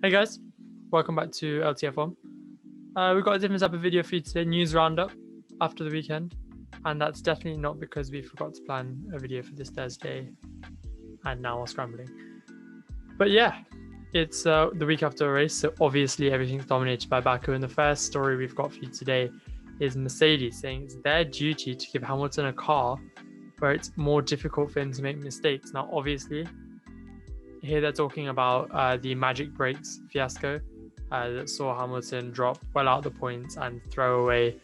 Hey guys, welcome back to LTF1. We've got a different type of video for you today, news roundup after the weekend. And that's definitely not because we forgot to plan a video for this Thursday and now we're scrambling. But yeah, it's the week after a race, so obviously everything's dominated by Baku. And the first story we've got for you today is Mercedes saying it's their duty to give Hamilton a car where it's more difficult for him to make mistakes. Now, obviously, here they're talking about the magic brakes fiasco that saw Hamilton drop well out the points and throw away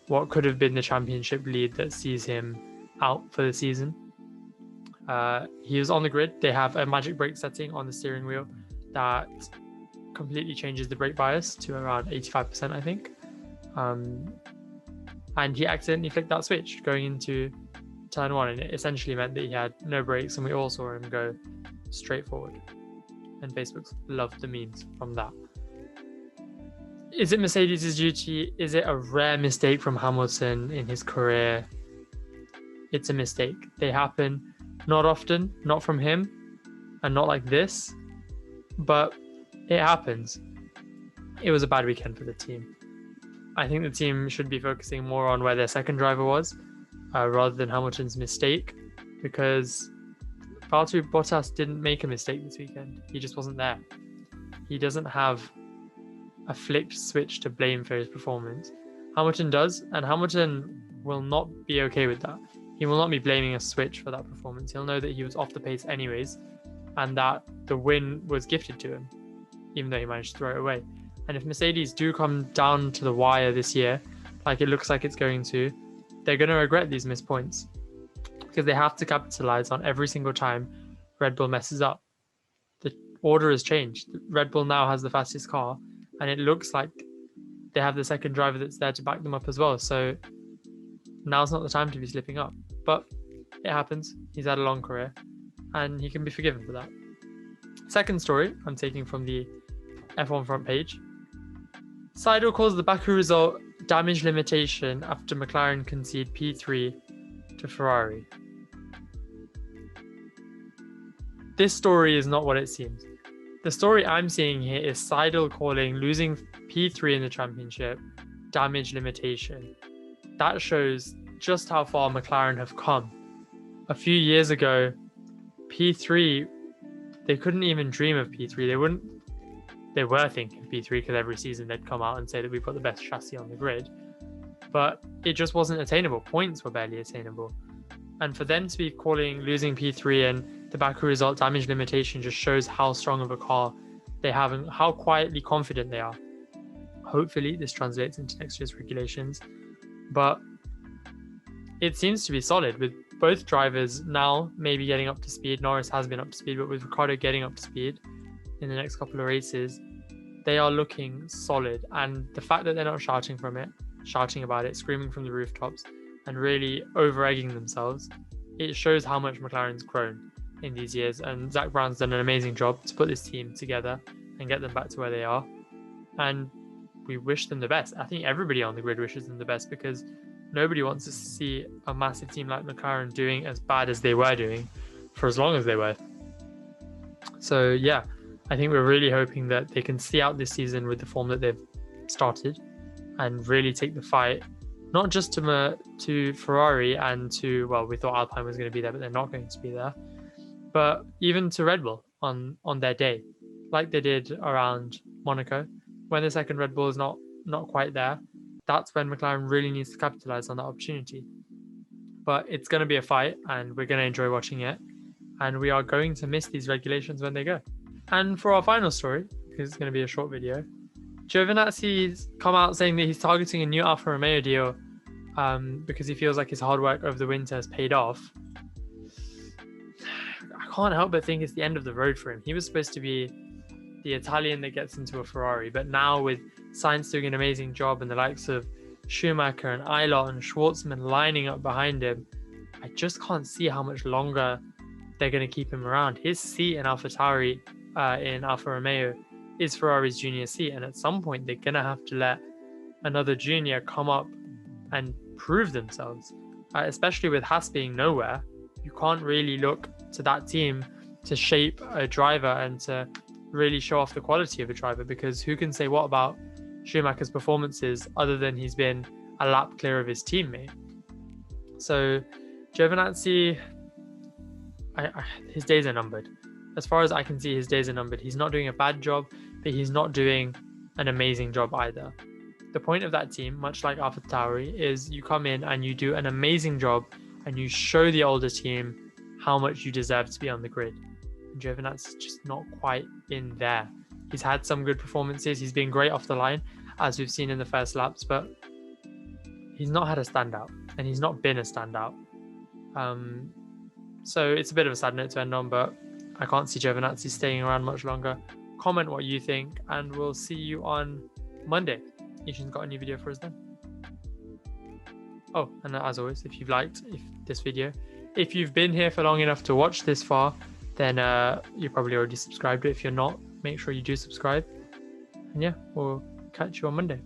what could have been the championship lead that sees him out for the season. He was on the grid. They have a magic brake setting on the steering wheel that completely changes the brake bias to around 85%, I think. And he accidentally flicked that switch going into turn one, and it essentially meant that he had no brakes, and we all saw him go straight forward. And Facebook's loved the memes from that. Is it Mercedes' duty? Is it a rare mistake from Hamilton in his career? It's a mistake. They happen not often, not from him, and not like this, but it happens. It was a bad weekend for the team. I think the team should be focusing more on where their second driver was, rather than Hamilton's mistake, because Valtteri Bottas didn't make a mistake this weekend. He just wasn't there. He doesn't have a flicked switch to blame for his performance. Hamilton does, and Hamilton will not be okay with that. He will not be blaming a switch for that performance. He'll know that he was off the pace anyways, and that the win was gifted to him, even though he managed to throw it away. And if Mercedes do come down to the wire this year, like it looks like it's going to, they're going to regret these missed points, because they have to capitalize on every single time Red Bull messes up. The order has changed. Red Bull now has the fastest car, and it looks like they have the second driver that's there to back them up as well. So now's not the time to be slipping up. But it happens. He's had a long career, and he can be forgiven for that. Second story I'm taking from the F1 front page. Seidel calls the Baku result damage limitation after McLaren concede P3 to Ferrari. This story is not what it seems. The story I'm seeing here is Seidel calling losing P3 in the championship damage limitation. That shows just how far McLaren have come. A few years ago, P3, they couldn't even dream of P3. They were thinking P3 because every season they'd come out and say that we've got the best chassis on the grid. But it just wasn't attainable. Points were barely attainable. And for them to be calling losing P3 and the Baku result damage limitation just shows how strong of a car they have and how quietly confident they are. Hopefully this translates into next year's regulations. But it seems to be solid with both drivers now maybe getting up to speed. Norris has been up to speed, but with Ricciardo getting up to speed in the next couple of races, they are looking solid. And the fact that they're not shouting about it, screaming from the rooftops, and really over-egging themselves, it shows how much McLaren's grown in these years. And Zach Brown's done an amazing job to put this team together and get them back to where they are. And we wish them the best. I think everybody on the grid wishes them the best, because nobody wants to see a massive team like McLaren doing as bad as they were doing for as long as they were. So yeah, I think we're really hoping that they can see out this season with the form that they've started and really take the fight, not just to Ferrari and to, well, we thought Alpine was going to be there, but they're not going to be there, but even to Red Bull on their day, like they did around Monaco. When the second Red Bull is not quite there, that's when McLaren really needs to capitalize on that opportunity. But it's going to be a fight, and we're going to enjoy watching it, and we are going to miss these regulations when they go. And for our final story, because it's going to be a short video, Giovinazzi's come out saying that he's targeting a new Alfa Romeo deal because he feels like his hard work over the winter has paid off. I can't help but think it's the end of the road for him. He was supposed to be the Italian that gets into a Ferrari, but now with Sainz doing an amazing job and the likes of Schumacher and Eilert and Schwartzman lining up behind him, I just can't see how much longer they're going to keep him around. His seat in AlphaTauri in Alfa Romeo is Ferrari's junior seat, and at some point they're going to have to let another junior come up and prove themselves, especially with Haas being nowhere. You can't really look to that team to shape a driver and to really show off the quality of a driver, because who can say what about Schumacher's performances other than he's been a lap clear of his teammate? So Giovinazzi, his days are numbered. As far as I can see, his days are numbered. He's not doing a bad job, but he's not doing an amazing job either. The point of that team, much like AlphaTauri, is you come in and you do an amazing job and you show the older team how much you deserve to be on the grid. And Giovinazzi's just not quite been there. He's had some good performances. He's been great off the line, as we've seen in the first laps, but he's not had a standout, and he's not been a standout. So it's a bit of a sad note to end on, but I can't see Giovinazzi staying around much longer. Comment what you think, and we'll see you on Monday. Ishan's got a new video for us then. Oh, and as always, if you've liked this video, if you've been here for long enough to watch this far, then you're probably already subscribed. If you're not, make sure you do subscribe. And yeah, we'll catch you on Monday.